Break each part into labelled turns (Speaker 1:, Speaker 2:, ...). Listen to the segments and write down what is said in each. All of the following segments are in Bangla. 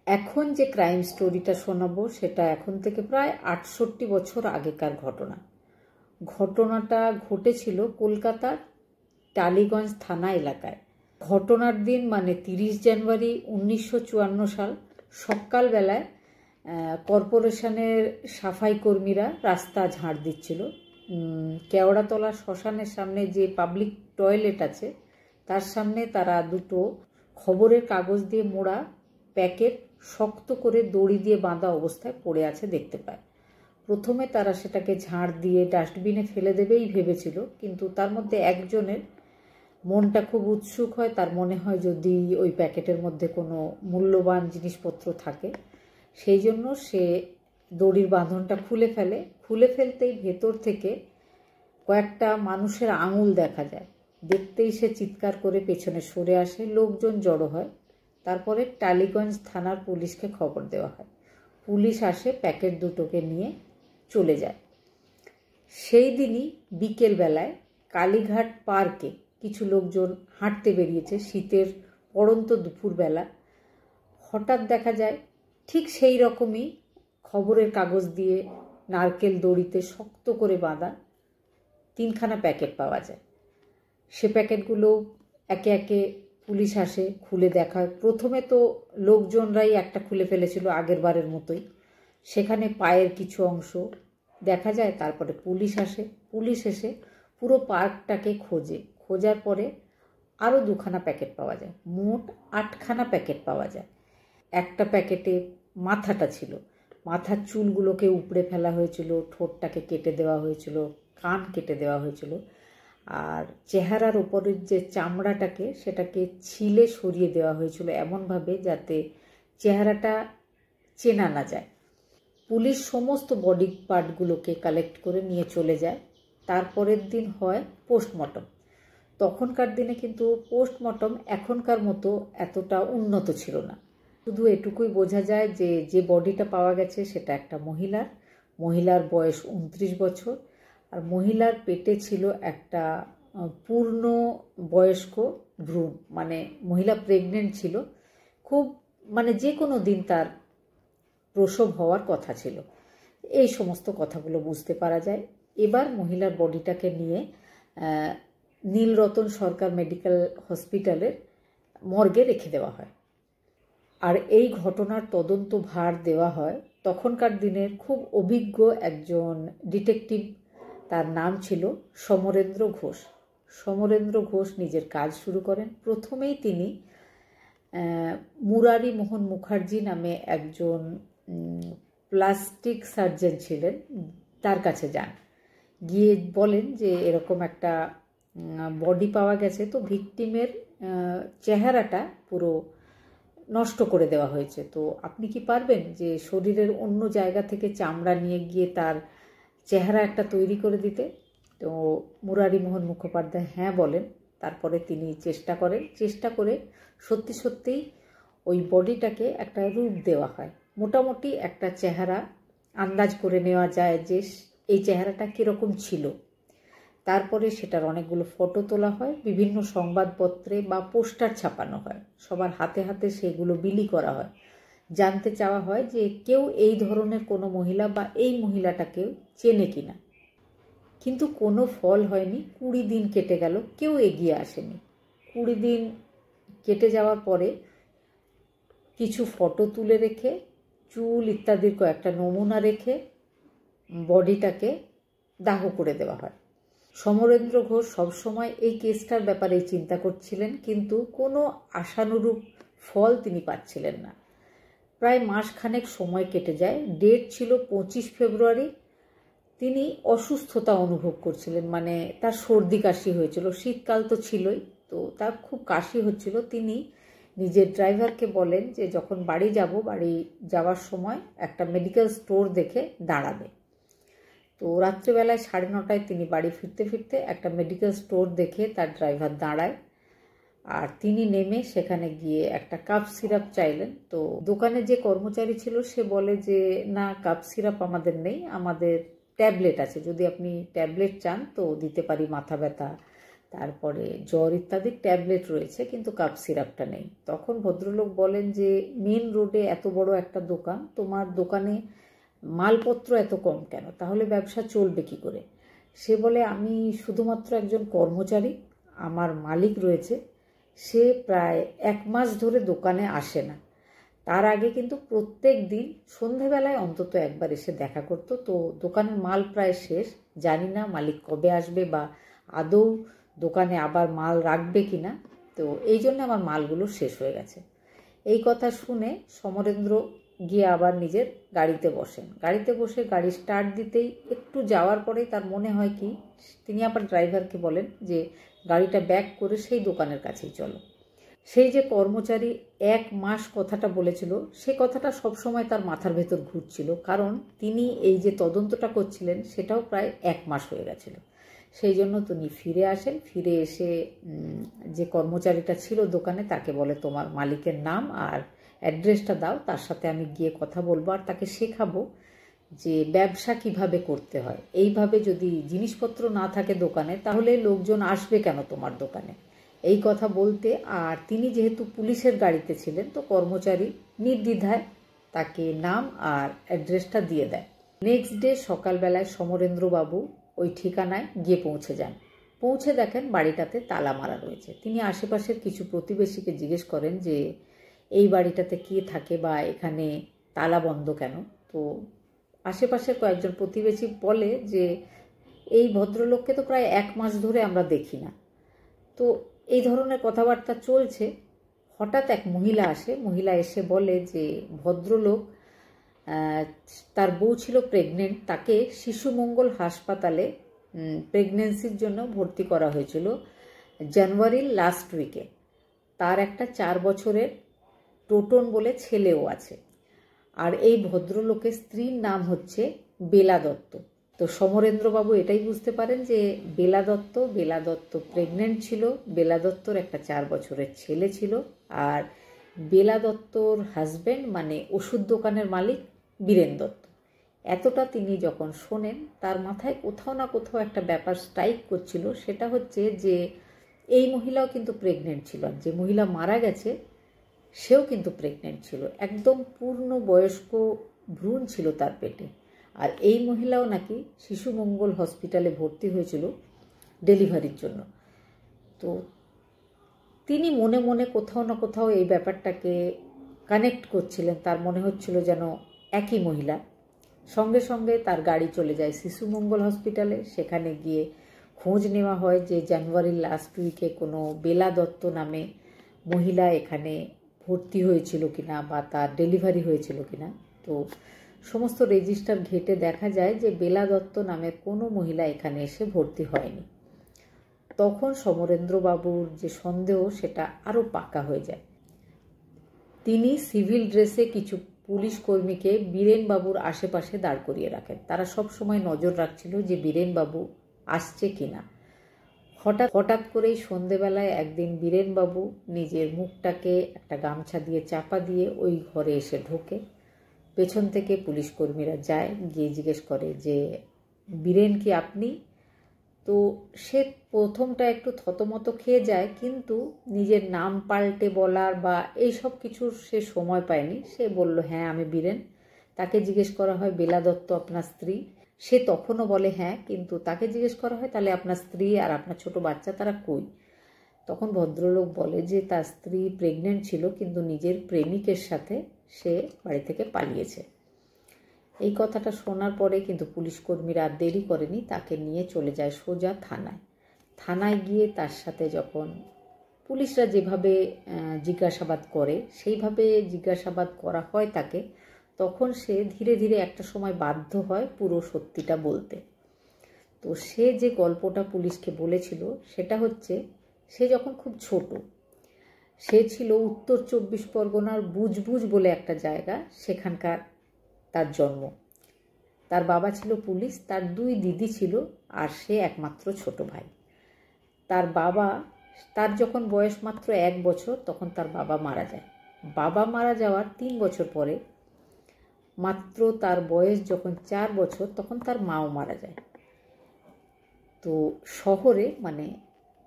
Speaker 1: এখন যে ক্রাইম স্টোরিটা শোনাবো সেটা এখন থেকে প্রায় ৬৮ বছর আগেকার ঘটনা। ঘটনাটা ঘটেছিল কলকাতার টালিগঞ্জ থানা এলাকায়। ঘটনার দিন মানে ৩০ জানুয়ারি ১৯৫৪ সাল সকালবেলায় কর্পোরেশনের সাফাই কর্মীরা রাস্তা ঝাড় দিচ্ছিল। কেওড়াতলা শ্মশানের সামনে যে পাবলিক টয়লেট আছে তার সামনে তারা দুটো খবরের কাগজ দিয়ে মোড়া প্যাকেট শক্ত করে দড়ি দিয়ে বাঁধা অবস্থায় পড়ে আছে দেখতে পায়। প্রথমে তারা সেটাকে ঝাড় দিয়ে ডাস্টবিনে ফেলে দেবেই ভেবেছিল, কিন্তু তার মধ্যে একজনের মনটা খুব উৎসুক হয়। তার মনে হয় যদি ওই প্যাকেটের মধ্যে কোনো মূল্যবান জিনিসপত্র থাকে, সেই জন্য সে দড়ির বাঁধনটা খুলে ফেলে। খুলে ফেলতেই ভেতর থেকে কয়েকটা মানুষের আঙুল দেখা যায়। দেখতেই সে চিৎকার করে পেছনে সরে আসে, লোকজন জড়ো হয়। তারপরে টালিগঞ্জ থানার পুলিশকে খবর দেওয়া হয়। পুলিশ আসে, প্যাকেট দুটোকে নিয়ে চলে যায়। সেই দিনই বিকেলবেলায় কালীঘাট পার্কে কিছু লোকজন হাঁটতে বেরিয়েছে শীতের পড়ন্ত দুপুরবেলা। হঠাৎ দেখা যায় ঠিক সেই রকমই খবরের কাগজ দিয়ে নারকেল দড়িতে শক্ত করে বাঁধা 3খানা প্যাকেট পাওয়া যায়। সে প্যাকেটগুলো একে একে পুলিশ আসে, খুলে দেখায়। প্রথমে তো লোকজনরাই একটা খুলে ফেলেছিল আগের বারের মতোই, সেখানে পায়ের কিছু অংশ দেখা যায়। তারপরে পুলিশ আসে, পুলিশ এসে পুরো পার্কটাকে খোঁজার পরে আরও 2খানা প্যাকেট পাওয়া যায়। মোট 8খানা প্যাকেট পাওয়া যায়। একটা প্যাকেটে মাথাটা ছিল, মাথার চুলগুলোকে উপড়ে ফেলা হয়েছিল, ঠোঁটটাকে কেটে দেওয়া হয়েছিল, কান কেটে দেওয়া হয়েছিল, আর চেহারার উপরের যে চামড়াটাকে সেটাকে ছিলে সরিয়ে দেওয়া হয়েছিল এমনভাবে যাতে চেহারাটা চেনা না যায়। পুলিশ সমস্ত বডি পার্টগুলোকে কালেক্ট করে নিয়ে চলে যায়। তারপরের দিন হয় পোস্টমর্টম। তখনকার দিনে কিন্তু পোস্টমর্টম এখনকার মতো এতটা উন্নত ছিল না। শুধু এটুকুই বোঝা যায় যে যে বডিটা পাওয়া গেছে সেটা একটা মহিলার বয়স 29 বছর, আর মহিলার পেটে ছিল একটা পূর্ণ বয়স্ক ভ্রূণ, মানে মহিলা প্রেগনেন্ট ছিল। খুব মানে যে কোনো দিন তার প্রসব হওয়ার কথা ছিল। এই সমস্ত কথাগুলো বুঝতে পারা যায়। এবার মহিলার বডিটাকে নিয়ে নীলরতন সরকার মেডিকেল হসপিটালের মর্গে রেখে দেওয়া হয়। আর এই ঘটনার তদন্ত ভার দেওয়া হয় তখনকার দিনের খুব অভিজ্ঞ একজন ডিটেকটিভ। তার নাম ছিল সমরেন্দ্র ঘোষ। সমরেন্দ্র ঘোষ নিজের কাজ শুরু করেন। প্রথমেই তিনি মুরারি মোহন মুখার্জি নামে একজন প্লাস্টিক সার্জন ছিলেন, তার কাছে যান। গিয়ে বলেন যে এরকম একটা বডি পাওয়া গেছে, তো ভিকটিমের চেহারাটা পুরো নষ্ট করে দেওয়া হয়েছে, তো আপনি কি পারবেন যে শরীরের অন্য জায়গা থেকে চামড়া নিয়ে গিয়ে তার চেহারা একটা তৈরি করে দিতে? তো মুরারি মোহন মুখোপাধ্যায় হ্যাঁ বলেন। তারপরে তিনি চেষ্টা করে সত্যিই ওই বডিটাকে একটা রূপ দেওয়া হয়। মোটামুটি একটা চেহারা আন্দাজ করে নেওয়া যায় যে এই চেহারাটা কীরকম ছিল। তারপরে সেটার অনেকগুলো ফটো তোলা হয়, বিভিন্ন সংবাদপত্রে বা পোস্টার ছাপানো হয়, সবার হাতে হাতে সেগুলো বিলি করা হয়। জানতে চাওয়া হয় যে কেউ এই ধরনের কোনো মহিলা বা এই মহিলাটাকেও চেনে কিনা। কিন্তু কোনো ফল হয়নি। 20 দিন কেটে গেল, কেউ এগিয়ে আসেনি। 20 দিন কেটে যাওয়ার পরে কিছু ফটো তুলে রেখে, চুল ইত্যাদির কয়েকটা নমুনা রেখে বডিটাকে দাহ করে দেওয়া হয়। সমরেন্দ্র ঘোষ সবসময় এই কেসটার ব্যাপারে চিন্তা করছিলেন, কিন্তু কোনো আশানুরূপ ফল তিনি পাচ্ছিলেন না। প্রায় মাসখানেক সময় কেটে যায়। ডেট ছিল 25 ফেব্রুয়ারি। তিনি অসুস্থতা অনুভব করছিলেন, মানে তার সর্দি কাশি হয়েছিল, শীতকাল তো ছিলই, তো তার খুব কাশি হচ্ছিল। তিনি নিজের ড্রাইভারকে বলেন যে যখন বাড়ি যাওয়ার সময় একটা মেডিকেল স্টোর দেখে দাঁড়াবে। তো রাত্রিবেলায় 9:30টায় তিনি বাড়ি ফিরতে একটা মেডিকেল স্টোর দেখে তার ড্রাইভার দাঁড়ায়, আর তিনি নেমে সেখানে গিয়ে একটা কাপ সিরাপ চাইলেন। তো দোকানে যে কর্মচারী ছিল সে বলে যে না, কাপ সিরাপ আমাদের নেই, আমাদের ট্যাবলেট আছে, যদি আপনি ট্যাবলেট চান তো দিতে পারি, মাথা ব্যথা, তারপরে জ্বর ইত্যাদি ট্যাবলেট রয়েছে, কিন্তু কাপ সিরাপটা নেই। তখন ভদ্রলোক বলেন যে মেন রোডে এত বড় একটা দোকান, তোমার দোকানে মালপত্র এত কম কেন, তাহলে ব্যবসা চলবে কি করে? সে বলে আমি শুধুমাত্র একজন কর্মচারী, আমার মালিক রয়েছে, সে প্রায় 1 মাস ধরে দোকানে আসে না। তার আগে কিন্তু প্রত্যেক দিন সন্ধেবেলায় অন্তত একবার এসে দেখা করতো। তো দোকানের মাল প্রায় শেষ, জানি না মালিক কবে আসবে বা আদৌ দোকানে আবার মাল রাখবে কিনা, তো এই জন্য আমার মালগুলো শেষ হয়ে গেছে। এই কথা শুনে সমরেন্দ্র গিয়ে আবার নিজের গাড়িতে বসেন। গাড়িতে বসে গাড়ি স্টার্ট দিতেই একটু যাওয়ার পরেই তার মনে হয় কি, তিনি আবার ড্রাইভারকে বলেন যে গাড়িটা ব্যাক করে সেই দোকানের কাছেই চলো। সেই যে কর্মচারী 1 মাস কথাটা বলেছিল, সে কথাটা সবসময় তার মাথার ভেতর ঘুরছিল, কারণ তিনি এই যে তদন্তটা করছিলেন সেটাও প্রায় 1 মাস হয়ে গেছিল। সেই জন্য তিনি ফিরে আসেন। ফিরে এসে যে কর্মচারীটা ছিল দোকানে তাকে বলে তোমার মালিকের নাম আর অ্যাড্রেসটা দাও, তার সাথে আমি গিয়ে কথা বলবো আর তাকে শেখাবো যে ব্যবসা কিভাবে করতে হয়। এইভাবে যদি জিনিসপত্র না থাকে দোকানে তাহলে লোকজন আসবে কেন তোমার দোকানে, এই কথা বলতে। আর তিনি যেহেতু পুলিশের গাড়িতে ছিলেন, তো কর্মচারী নির্দ্বিধায় তাকে নাম আর অ্যাড্রেসটা দিয়ে দেয়। নেক্সট ডে সকালবেলায় সমরেন্দ্রবাবু ওই ঠিকানায় গিয়ে পৌঁছে যান। পৌঁছে দেখেন বাড়িটাতে তালা মারা রয়েছে। তিনি আশেপাশের কিছু প্রতিবেশীকে জিজ্ঞেস করেন যে এই বাড়িটাতে কে থাকে বা এখানে তালা বন্ধ কেন। তো আশেপাশের কয়েকজন প্রতিবেশী বলে যে এই ভদ্রলোককে তো প্রায় 1 মাস ধরে আমরা দেখি না। তো এই ধরনের কথাবার্তা চলছে, হঠাৎ এক মহিলা আসে। মহিলা এসে বলে যে ভদ্রলোক, তার বউ ছিল প্রেগনেন্ট, তাকে শিশু মঙ্গল হাসপাতালে প্রেগনেন্সির জন্য ভর্তি করা হয়েছিল জানুয়ারির লাস্ট উইকে। তার একটা 4 বছরের টোটন বলে ছেলেও আছে। আর এই ভদ্রলোকের স্ত্রীর নাম হচ্ছে বেলা দত্ত। তো সমরেন্দ্রবাবু এটাই বুঝতে পারেন যে বেলা দত্ত প্রেগনেন্ট ছিল, বেলা দত্তর একটা 4 বছরের ছেলে ছিল, আর বেলা দত্তর হাজব্যান্ড মানে ওষুধ দোকানের মালিক বীরেন দত্ত। এতটা তিনি যখন শোনেন তার মাথায় কোথাও না কোথাও একটা ব্যাপার স্ট্রাইক করছিল, সেটা হচ্ছে যে এই মহিলাও কিন্তু প্রেগনেন্ট ছিল, যে মহিলা মারা গেছে সেও কিন্তু প্রেগনেন্ট ছিল, একদম পূর্ণ বয়স্ক ভ্রূণ ছিল তার পেটে। আর এই মহিলাও নাকি শিশু মঙ্গল হসপিটালে ভর্তি হয়েছিল ডেলিভারির জন্য। তো তিনি মনে মনে কোথাও না কোথাও এই ব্যাপারটাকে কানেক্ট করছিলেন, তার মনে হচ্ছিল যেন একই মহিলা। সঙ্গে সঙ্গে তার গাড়ি চলে যায় শিশু মঙ্গল হসপিটালে। সেখানে গিয়ে খোঁজ নেওয়া হয় যে জানুয়ারির লাস্ট উইকে কোনো বেলা দত্ত নামে মহিলা এখানে ভর্তি হয়েছিল কিনা বা তার ডেলিভারি হয়েছিল কিনা। তো সমস্ত রেজিস্টার ঘেটে দেখা যায় যে বেলা দত্ত নামের কোনো মহিলা এখানে এসে ভর্তি হয়নি। তখন সমরেন্দ্রবাবুর যে সন্দেহ সেটা আরও পাকা হয়ে যায়। তিনি সিভিল ড্রেসে কিছু পুলিশ কর্মীকে বীরেনবাবুর আশেপাশে দাঁড় করিয়ে রাখেন। তারা সব সময় নজর রাখছিল যে বীরেনবাবু আসছে কিনা। হঠাৎ করেই সন্ধেবেলায় একদিন বীরেনবাবু নিজের মুখটাকে একটা গামছা দিয়ে চাপা দিয়ে ওই ঘরে এসে ঢোকে। পেছন থেকে পুলিশ কর্মীরা যায়, গিয়ে জিজ্ঞেস করে যে বীরেন কি আপনি? তো সে প্রথমটা একটু থতমত খেয়ে যায়, কিন্তু নিজের নাম পাল্টে বলার বা এই সব কিছুর সে সময় পায়নি। সে বলল হ্যাঁ আমি বীরেন। তাকে জিজ্ঞেস করা হয় বেলা দত্ত আপনার স্ত্রী? সে তখনও বলে হ্যাঁ, কিন্তু তাকে জিজ্ঞেস করা হয় তাহলে আপনার স্ত্রী আর আপনার ছোট বাচ্চা তারা কই? তখন ভদ্রলোক বলে যে তার স্ত্রী প্রেগনেন্ট ছিল, কিন্তু নিজের প্রেমিকের সাথে সে বাড়ি থেকে পালিয়েছে। এই কথাটা শোনার পরে কিন্তু পুলিশ কর্মীরা আর দেরি করেনি, তাকে নিয়ে চলে যায় সোজা থানায়। থানায় গিয়ে তার সাথে যখন পুলিশরা যেভাবে জিজ্ঞাসাবাদ করে সেইভাবে জিজ্ঞাসাবাদ করা হয় তাকে, তখন সে ধীরে ধীরে একটা সময় বাধ্য হয় পুরো সত্যিটা বলতে। তো সে যে গল্পটা পুলিশকে বলেছিল সেটা হচ্ছে, সে যখন খুব ছোট, সে ছিল উত্তর 24 পরগনার বুজবুজ বলে একটা জায়গা, সেখানকার তার জন্ম। তার বাবা ছিল পুলিশ, তার 2 দিদি ছিল, আর সে একমাত্র ছোট ভাই। তার যখন বয়স মাত্র 1 বছর তখন তার বাবা মারা যায়। বাবা মারা যাওয়ার 3 বছর পরে, মাত্র তার বয়স যখন 4 বছর তখন তার মাও মারা যায়। তো শহরে মানে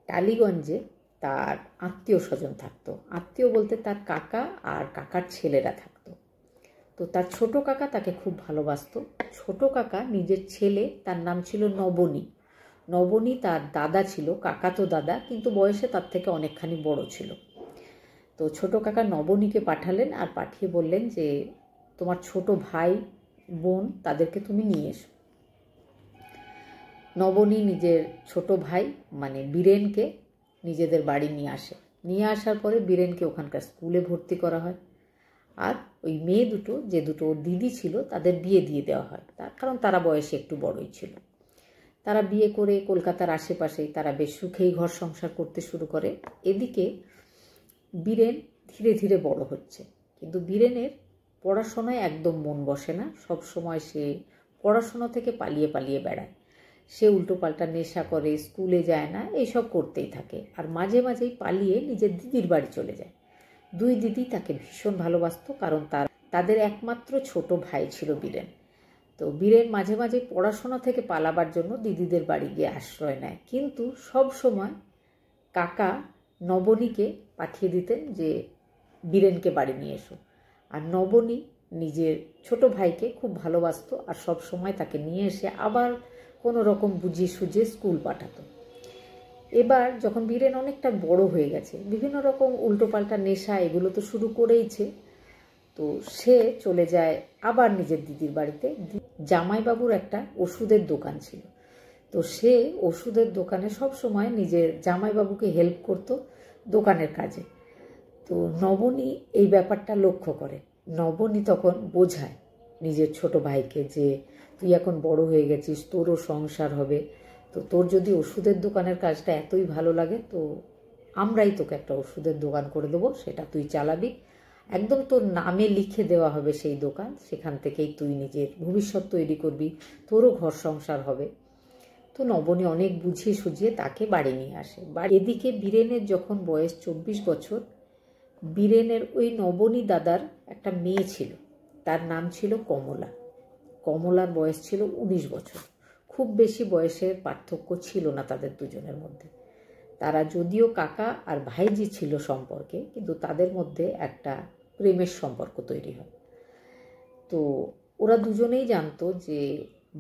Speaker 1: টালিগঞ্জে তার আত্মীয় স্বজন থাকতো। আত্মীয় বলতে তার কাকা আর কাকার ছেলেরা থাকতো। তো তার ছোট কাকা তাকে খুব ভালোবাসতো। ছোট কাকা নিজের ছেলে, তার নাম ছিল নবনী। নবনী তার দাদা ছিল, কাকাতো দাদা, কিন্তু বয়সে তার থেকে অনেকখানি বড় ছিল। তো ছোট কাকা নবনীকে পাঠালেন আর পাঠিয়ে বললেন যে তোমার ছোট ভাই বোন তাদেরকে তুমি নিয়ে এসো। নবনী নিজের ছোট ভাই মানে বীরেনকে নিজেদের বাড়ি নিয়ে আসে। নিয়ে আসার পরে বীরেনকে ওখানকার স্কুলে ভর্তি করা হয়। আর ওই মেয়ে দুটো, যে দুটো দিদি ছিল, তাদের বিয়ে দিয়ে দেওয়া হয়, তার কারণ তারা বয়সে একটু বড়ই ছিল। তারা বিয়ে করে কলকাতার আশেপাশেই তারা বেশ সুখেই ঘর সংসার করতে শুরু করে। এদিকে বীরেন ধীরে ধীরে বড় হচ্ছে, কিন্তু বীরেনের পড়াশোনায় একদম মন বসে না। সব সময় সে পড়াশোনা থেকে পালিয়ে পালিয়ে বেড়ায়। সে উল্টোপাল্টা নেশা করে, স্কুলে যায় না, এইসব করতেই থাকে। আর মাঝে মাঝেই পালিয়ে নিজের দিদির বাড়ি চলে যায়। দুই দিদি তাকে ভীষণ ভালোবাসতো, কারণ তাদের একমাত্র ছোট ভাই ছিল বীরেন। তো বীরেন মাঝে মাঝে পড়াশোনা থেকে পালাবার জন্য দিদিদের বাড়ি গিয়ে আশ্রয় নেয়, কিন্তু সব সময় কাকা নবনীকে পাঠিয়ে দিতেন যে বীরেনকে বাড়ি নিয়ে এসো। আর নবনী নিজের ছোট ভাইকে খুব ভালোবাসতো আর সব সময় তাকে নিয়ে এসে আবার কোনো রকম বুঝিয়ে সুঝিয়ে স্কুল পাঠাতো। এবার যখন বীরেন অনেকটা বড় হয়ে গেছে, বিভিন্ন রকম উল্টোপাল্টা নেশা এগুলো তো শুরু করেইছে, তো সে চলে যায় আবার নিজের দিদির বাড়িতে। জামাইবাবুর একটা ওষুধের দোকান ছিল, তো সে ওষুধের দোকানে সব সময় নিজের জামাইবাবুকে হেল্প করতো দোকানের কাজে। তো নবনী এই ব্যাপারটা লক্ষ্য করে। নবনী তখন বোঝায় নিজের ছোট ভাইকে যে তুই এখন বড় হয়ে গেছিস, তোরও সংসার হবে, তো তোর যদি ওষুধের দোকানের কাজটা এতই ভালো লাগে তো আমরাই তোকে একটা ওষুধের দোকান করে দেবো, সেটা তুই চালাবি, একদম তোর নামে লিখে দেওয়া হবে সেই দোকান, সেখান থেকেই তুই নিজের ভবিষ্যৎ তৈরি করবি, তোরও ঘর সংসার হবে। তো নবনী অনেক বুঝিয়ে সুঝিয়ে তাকে বাড়ি নিয়ে আসে। এদিকে বীরেনের যখন বয়স 24 বছর, বীরেনের ওই নবনী দাদার একটা মেয়ে ছিল, তার নাম ছিল কমলা। কমলার বয়স ছিল 19 বছর। খুব বেশি বয়সের পার্থক্য ছিল না তাদের দুজনের মধ্যে। তারা যদিও কাকা আর ভাইজি ছিল সম্পর্কে, কিন্তু তাদের মধ্যে একটা প্রেমের সম্পর্ক তৈরি হয়। তো ওরা দুজনেই জানতো যে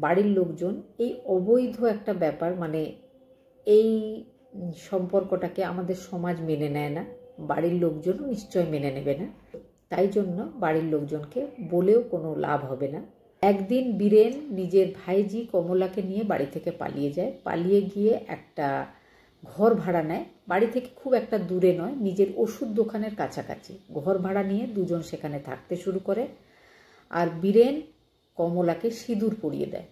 Speaker 1: বাড়ির লোকজন এই অবৈধ একটা ব্যাপার, মানে এই সম্পর্কটাকে আমাদের সমাজ মেনে নেয় না, বাড়ির লোকজনও নিশ্চয় মেনে নেবে না, তাই জন্য বাড়ির লোকজনকে বলেও কোনো লাভ হবে না। একদিন বীরেন নিজের ভাইজি কমলাকে নিয়ে বাড়ি থেকে পালিয়ে যায়। পালিয়ে গিয়ে একটা ঘর ভাড়া নেয়, বাড়ি থেকে খুব একটা দূরে নয়, নিজের ওষুধ দোকানের কাছাকাছি ঘর ভাড়া নিয়ে দুজন সেখানে থাকতে শুরু করে। আর বীরেন কমলাকে সিঁদুর পরিয়ে দেয়।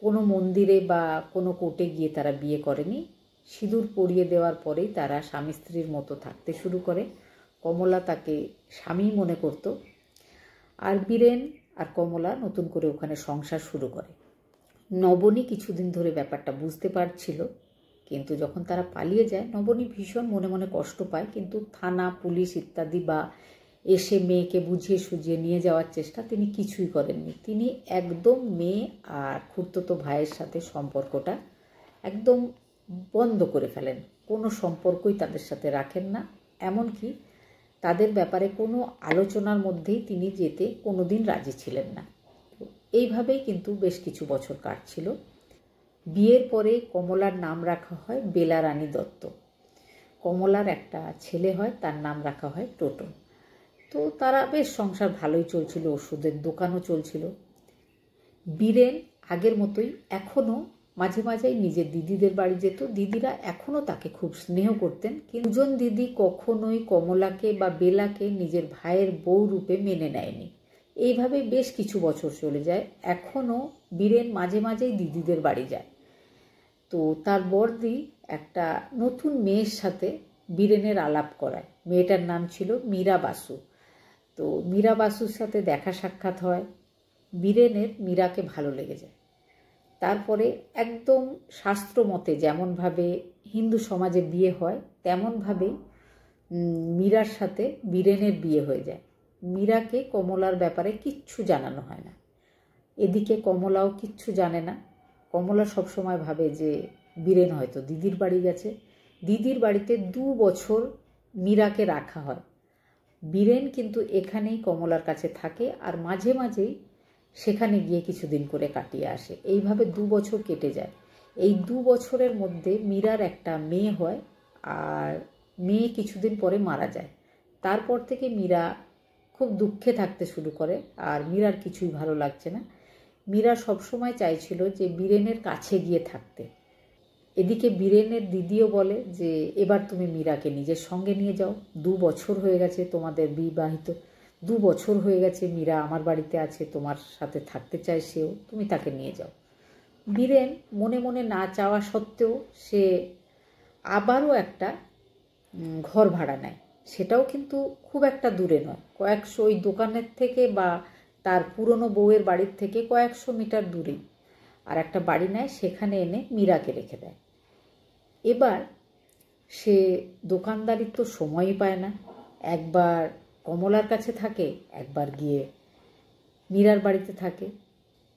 Speaker 1: কোনো মন্দিরে বা কোনো কোর্টে গিয়ে তারা বিয়ে করেনি, সিঁদুর পরিয়ে দেওয়ার পরেই তারা স্বামী স্ত্রীর মতো থাকতে শুরু করে। কমলা তাকে স্বামী মনে করত, আর বীরেন আর কমলা নতুন করে ওখানে সংসার শুরু করে। নবনী কিছুদিন ধরে ব্যাপারটা বুঝতে পারছিল, কিন্তু যখন তারা পালিয়ে যায় নবনী ভীষণ মনে মনে কষ্ট পায়, কিন্তু থানা পুলিশ ইত্যাদি বা এসে মেয়েকে বুঝিয়ে সুঝিয়ে নিয়ে যাওয়ার চেষ্টা তিনি কিছুই করেননি। তিনি একদম মেয়ে আর খুড়তুতো ভাইয়ের সাথে সম্পর্কটা একদম বন্ধ করে ফেলেন, কোনো সম্পর্কই তাদের সাথে রাখেন না, এমনকি তাদের ব্যাপারে কোনো আলোচনার মধ্যেই তিনি যেতে কোনোদিন রাজি ছিলেন না। এইভাবেই কিন্তু বেশ কিছু বছর কাটছিল। বিয়ের পরে কমলার নাম রাখা হয় বেলা রানী দত্ত। কমলার একটা ছেলে হয়, তার নাম রাখা হয় টোটন। তো তারা বেশ সংসার ভালোই চলছিল, ওষুধের দোকানও চলছিল। বীরেন আগের মতোই এখনও মাঝে মাঝেই নিজের দিদিদের বাড়ি যেত। দিদিরা এখনও তাকে খুব স্নেহ করতেন, কিন্তু দুজন দিদি কখনোই কমলাকে বা বেলাকে নিজের ভাইয়ের বউ রূপে মেনে নেয়নি। এইভাবে বেশ কিছু বছর চলে যায়। এখনও বীরেন মাঝে মাঝেই দিদিদের বাড়ি যায়। তো তার বড়দি একটা নতুন মেয়ের সাথে বীরেনের আলাপ করায়। মেয়েটার নাম ছিল মীরা বাসু। তো মীরা বাসুর সাথে দেখা সাক্ষাৎ হয়। বীরেনের মীরাকে ভালো লেগে যায়। তারপরে একদম শাস্ত্র মতে যেমনভাবে হিন্দু সমাজে বিয়ে হয় তেমনভাবেই মীরার সাথে বীরেনের বিয়ে হয়ে যায়। মীরাকে কমলার ব্যাপারে কিচ্ছু জানানো হয় না। এদিকে কমলাও কিচ্ছু জানে না। কমলা সবসময় ভাবে যে বীরেন হয়তো দিদির বাড়ি গেছে, দিদির বাড়িতে 2 বছর মীরাকে রাখা হয়। বীরেন কিন্তু এখানেই কমলার কাছে থাকে আর মাঝে মাঝেই সেখানে গিয়ে কিছুদিন করে কাটিয়ে আসে। এইভাবে 2 বছর কেটে যায়। এই 2 বছরের মধ্যে মীরার একটা মেয়ে হয় আর মেয়ে কিছুদিন পরে মারা যায়। তারপর থেকে মীরা খুব দুঃখে থাকতে শুরু করে আর মীরার কিছুই ভালো লাগছে না। মীরা সবসময় চাইছিল যে বীরেনের কাছে গিয়ে থাকতে। এদিকে বীরেনের দিদিও বলে যে এবার তুমি মীরাকে নিজের সঙ্গে নিয়ে যাও, 2 বছর হয়ে গেছে তোমাদের বিবাহিত, 2 বছর হয়ে গেছে মীরা আমার বাড়িতে আছে, তোমার সাথে থাকতে চায় সেও, তুমি তাকে নিয়ে যাও। বীরেন মনে মনে না চাওয়া সত্ত্বেও সে আবারও একটা ঘর ভাড়া নেয়। সেটাও কিন্তু খুব একটা দূরে নয়, কয়েকশো, ওই দোকানের থেকে বা তার পুরনো বউয়ের বাড়ির থেকে কয়েকশো মিটার দূরেই আর একটা বাড়ি নেয়, সেখানে এনে মীরাকে রেখে দেয়। এবার সে দোকানদারির তো সময়ই পায় না, একবার কমলার কাছে থাকে, একবার গিয়ে মীরার বাড়িতে থাকে।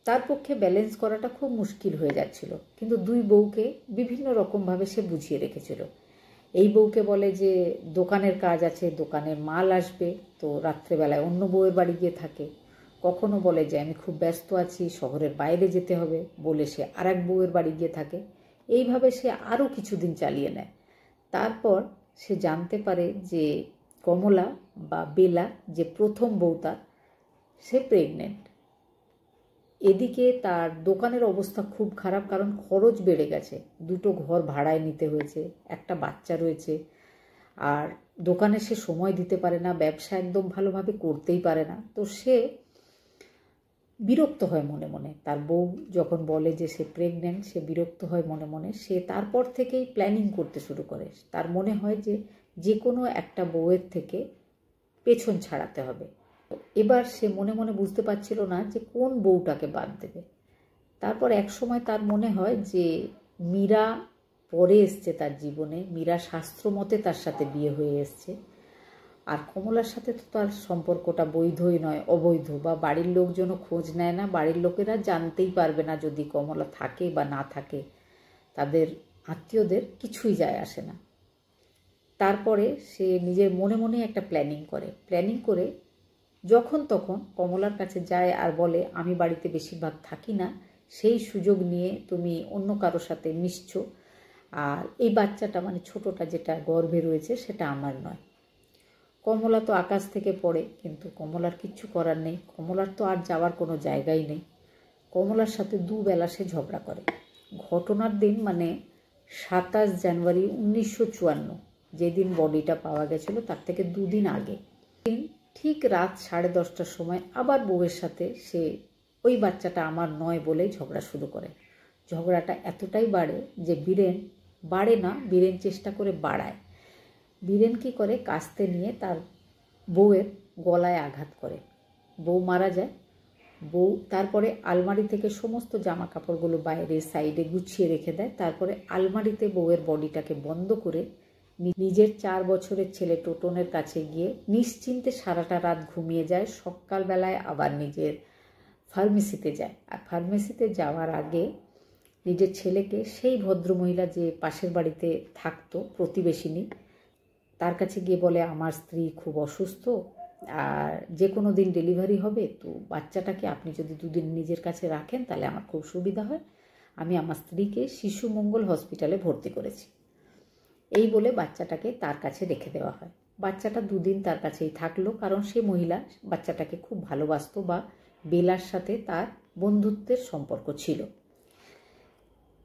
Speaker 1: তার পক্ষে ব্যালেন্স করাটা খুব মুশকিল হয়ে যাচ্ছিল, কিন্তু 2 বউকে বিভিন্ন রকমভাবে সে বুঝিয়ে রেখেছিল। এই বউকে বলে যে দোকানের কাজ আছে, দোকানের মাল আসবে, তো রাত্রেবেলায় অন্য বউয়ের বাড়ি গিয়ে থাকে। কখনো বলে যে আমি খুব ব্যস্ত আছি, শহরের বাইরে যেতে হবে, বলে সে আরেক বউয়ের বাড়ি গিয়ে থাকে। এইভাবে সে আরও কিছুদিন চালিয়ে নেয়। তারপর সে জানতে পারে যে কমলা বা বেলা, যে প্রথম বউ তার, সে প্রেগনেন্ট। এদিকে তার দোকানের অবস্থা খুব খারাপ, কারণ খরচ বেড়ে গেছে, 2টো ঘর ভাড়ায় নিতে হয়েছে, একটা বাচ্চা রয়েছে, আর দোকানে সে সময় দিতে পারে না, ব্যবসা একদম ভালোভাবে করতেই পারে না। তো সে বিরক্ত হয় মনে মনে। তার বউ যখন বলে যে সে প্রেগনেন্ট, সে বিরক্ত হয় মনে মনে। সে তারপর থেকেই প্ল্যানিং করতে শুরু করে। তার মনে হয় যে যে কোনো একটা বউয়ের থেকে পেছন ছাড়াতে হবে। এবার সে মনে মনে বুঝতে পারছিল না যে কোন বউটাকে বাদ দেবে। তারপর এক সময় তার মনে হয় যে মীরা পরে এসছে তার জীবনে, মীরা শাস্ত্রমতে তার সাথে বিয়ে হয়ে এসছে, আর কমলার সাথে তো তার সম্পর্কটা বৈধই নয়, অবৈধ, বা বাড়ির লোকজনও খোঁজ নেয় না, বাড়ির লোকেরা জানতেই পারবে না যদি কমলা থাকে বা না থাকে, তাদের আত্মীয়দের কিছুই যায় আসে না। তারপরে সে নিজের মনে মনে একটা প্ল্যানিং করে যখন তখন কমলার কাছে যায় আর বলে আমি বাড়িতে বেশিরভাগ থাকি না, সেই সুযোগ নিয়ে তুমি অন্য কারোর সাথে মিশছো, আর এই বাচ্চাটা মানে ছোটটা যেটা গর্ভে রয়েছে সেটা আমার নয়। কমলা তো আকাশ থেকে পড়ে, কিন্তু কমলার কিচ্ছু করার নেই, কমলার তো আর যাওয়ার কোনো জায়গাই নেই। কমলার সাথে 2 বেলা সে ঝগড়া করে। ঘটনার দিন মানে 27 জানুয়ারি 1954, যেদিন বডিটা পাওয়া গেছিল তার থেকে 2 দিন আগে, ঠিক রাত 10:30টার সময় আবার বউয়ের সাথে সে ওই বাচ্চাটা আমার নয় বলে ঝগড়া শুরু করে। ঝগড়াটা এতটাই বাড়ে যে বীরেন চেষ্টা করে বাড়ায়। বীরেন কী করে, কাস্তে নিয়ে তার বউয়ের গলায় আঘাত করে। বউ মারা যায়। বউ তারপরে আলমারি থেকে সমস্ত জামা কাপড়গুলো বাইরে সাইডে গুছিয়ে রেখে দেয়। তারপরে আলমারিতে বউয়ের বডিটাকে বন্ধ করে নিজের 4 বছরের ছেলে টোটনের কাছে গিয়ে নিশ্চিন্তে সারাটা রাত ঘুমিয়ে যায়। সকালবেলায় আবার নিজের ফার্মেসিতে যায়, আর ফার্মেসিতে যাওয়ার আগে নিজের ছেলেকে, সেই ভদ্রমহিলা যে পাশের বাড়িতে থাকতো, প্রতিবেশিনী, তার কাছে গিয়ে বলে আমার স্ত্রী খুব অসুস্থ আর যে কোনো দিন ডেলিভারি হবে, তো বাচ্চাটাকে আপনি যদি 2 দিন নিজের কাছে রাখেন তাহলে আমার খুব সুবিধা হয়, আমি আমার স্ত্রীকে শিশু মঙ্গল হসপিটালে ভর্তি করেছি। এই বলে বাচ্চাটাকে তার কাছে রেখে দেওয়া হয়। বাচ্চাটা 2 দিন তার কাছেই থাকলো, কারণ সে মহিলা বাচ্চাটাকে খুব ভালোবাসতো বা বেলার সাথে তার বন্ধুত্বের সম্পর্ক ছিল।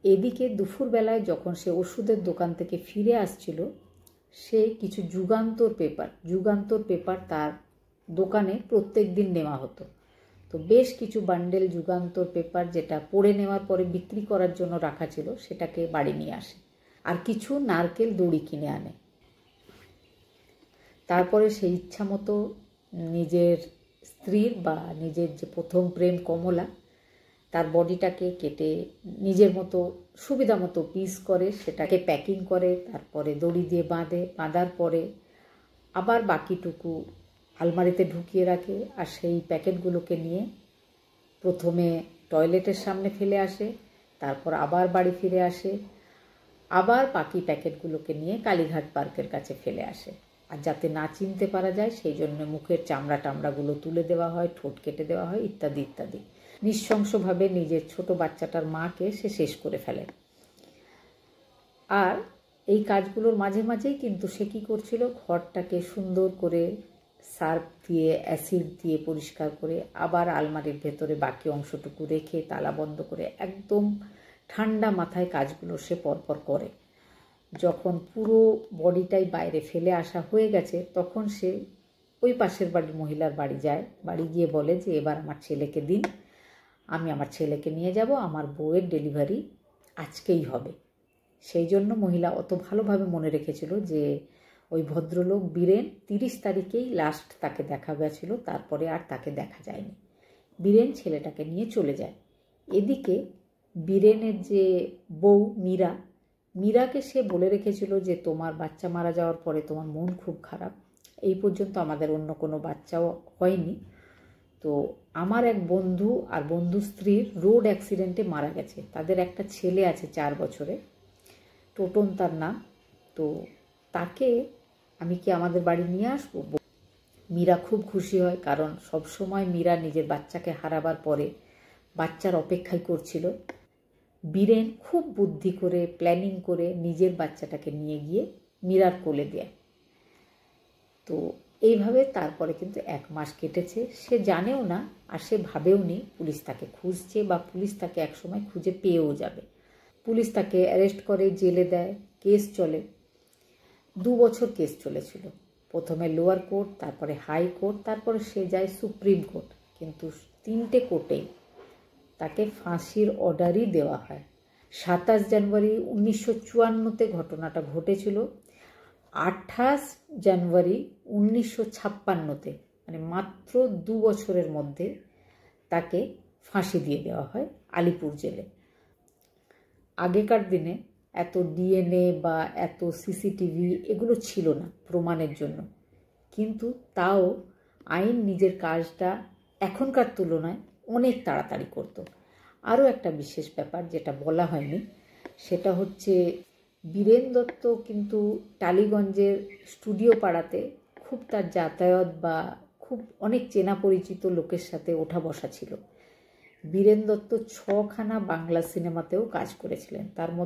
Speaker 1: এদিকে দুপুরবেলায় যখন সে ওষুধের দোকান থেকে ফিরে আসছিল, সে কিছু যুগান্তর পেপার তার দোকানে প্রত্যেক দিন নেওয়া হতো। তো বেশ কিছু বান্ডেল যুগান্তর পেপার, যেটা পড়ে নেওয়ার পরে বিক্রি করার জন্য রাখা ছিল, সেটাকে বাড়ি নিয়ে আসে, আর কিছু নারকেল দড়ি কিনে আনে। তারপরে সেই ইচ্ছা মতো নিজের স্ত্রীর বা নিজের যে প্রথম প্রেম কমলা, তার বডিটাকে কেটে নিজের মতো সুবিধা মতো পিস করে, সেটাকে প্যাকিং করে, তারপরে দড়ি দিয়ে বাঁধার পরে আবার বাকিটুকু আলমারিতে ঢুকিয়ে রাখে। আর সেই প্যাকেটগুলোকে নিয়ে প্রথমে টয়লেটের সামনে ফেলে আসে, তারপর আবার বাড়ি ফিরে আসে, আবার বাকি প্যাকেটগুলোকে নিয়ে কালীঘাট পার্কের কাছে ফেলে আসে। আর যাতে না চিনতে পারা যায় সেই জন্য মুখের চামড়া টামড়াগুলো তুলে দেওয়া হয়, ঠোঁট কেটে দেওয়া হয়, ইত্যাদি ইত্যাদি। নৃশংসভাবে নিজের ছোট বাচ্চাটার মাকে সে শেষ করে ফেলে। আর এই কাজগুলোর মাঝে মাঝেই কিন্তু সে কী করছিল, ঘরটাকে সুন্দর করে সার্ফ দিয়ে, অ্যাসিড দিয়ে পরিষ্কার করে আবার আলমারির ভেতরে বাকি অংশটুকু রেখে তালা বন্ধ করে একদম ঠান্ডা মাথায় কাজগুলো সে পরপর করে। যখন পুরো বডিটাই বাইরে ফেলে আসা হয়ে গেছে তখন সে ওই পাশের বাড়ির মহিলার বাড়ি যায়। বাড়ি গিয়ে বলে যে এবার আমার ছেলেকে দিন, আমি আমার ছেলেকে নিয়ে যাব, আমার বউয়ের ডেলিভারি আজকেই হবে। সেই জন্য মহিলা অত ভালোভাবে মনে রেখেছিল যে ওই ভদ্রলোক বীরেন 30 তারিখেই লাস্ট তাকে দেখা গেছিল, তারপরে আর তাকে দেখা যায়নি। বীরেন ছেলেটাকে নিয়ে চলে যায়। এদিকে বীরেনের যে বউ মীরাকে সে বলে রেখেছিল যে তোমার বাচ্চা মারা যাওয়ার পরে তোমার মন খুব খারাপ, এই পর্যন্ত আমাদের অন্য কোনো বাচ্চাও হয়নি, তো আমার এক বন্ধু আর বন্ধু স্ত্রীর রোড অ্যাক্সিডেন্টে মারা গেছে, তাদের একটা ছেলে আছে 4 বছরে, টোটন তার নাম, তো তাকে আমি কি আমাদের বাড়ি নিয়ে আসবো? মীরা খুব খুশি হয়, কারণ সবসময় মীরা নিজের বাচ্চাকে হারাবার পরে বাচ্চার অপেক্ষাই করছিল। বীরেন খুব বুদ্ধি করে প্ল্যানিং করে নিজের বাচ্চাটাকে নিয়ে গিয়ে মীরার কোলে দেয়। তো এইভাবে তারপরে কিন্তু 1 মাস কেটেছে। সে জানেও না আর সে ভাবেও নি পুলিশ তাকে খুঁজছে বা পুলিশ তাকে একসময় খুঁজে পেয়েও যাবে। পুলিশ তাকে অ্যারেস্ট করে, জেলে দেয়, কেস চলে। 2 বছর কেস চলেছিল, প্রথমে লোয়ার কোর্ট, তারপরে হাই কোর্ট, তারপরে সে যায় সুপ্রিম কোর্ট। কিন্তু 3টে কোর্টেই তাকে ফাঁসির অর্ডারই দেওয়া হয়। 27 জানুয়ারি 1954-তে ঘটনাটা ঘটেছিল। 28 জানুয়ারি 1956-তে, মানে মাত্র 2 বছরের মধ্যে তাকে ফাঁসি দিয়ে দেওয়া হয় আলিপুর জেলে। আগেকার দিনে এত ডিএনএ বা এত সিসিটিভি এগুলো ছিল না প্রমাণের জন্য, কিন্তু তাও আইন নিজের কাজটা এখনকার তুলনায় অনেক তাড়াতাড়ি করত। আরও একটা বিশেষ ব্যাপার যেটা বলা হয়নি, সেটা হচ্ছে বীরেন দত্ত কিন্তু টালিগঞ্জের স্টুডিও পাড়াতে খুব তার যাতায়াত বা খুব অনেক চেনা পরিচিত লোকের সাথে ওঠা বসা ছিল। বীরেন দত্ত 6খানা বাংলা সিনেমাতেও কাজ করেছিলেন, তার মধ্যে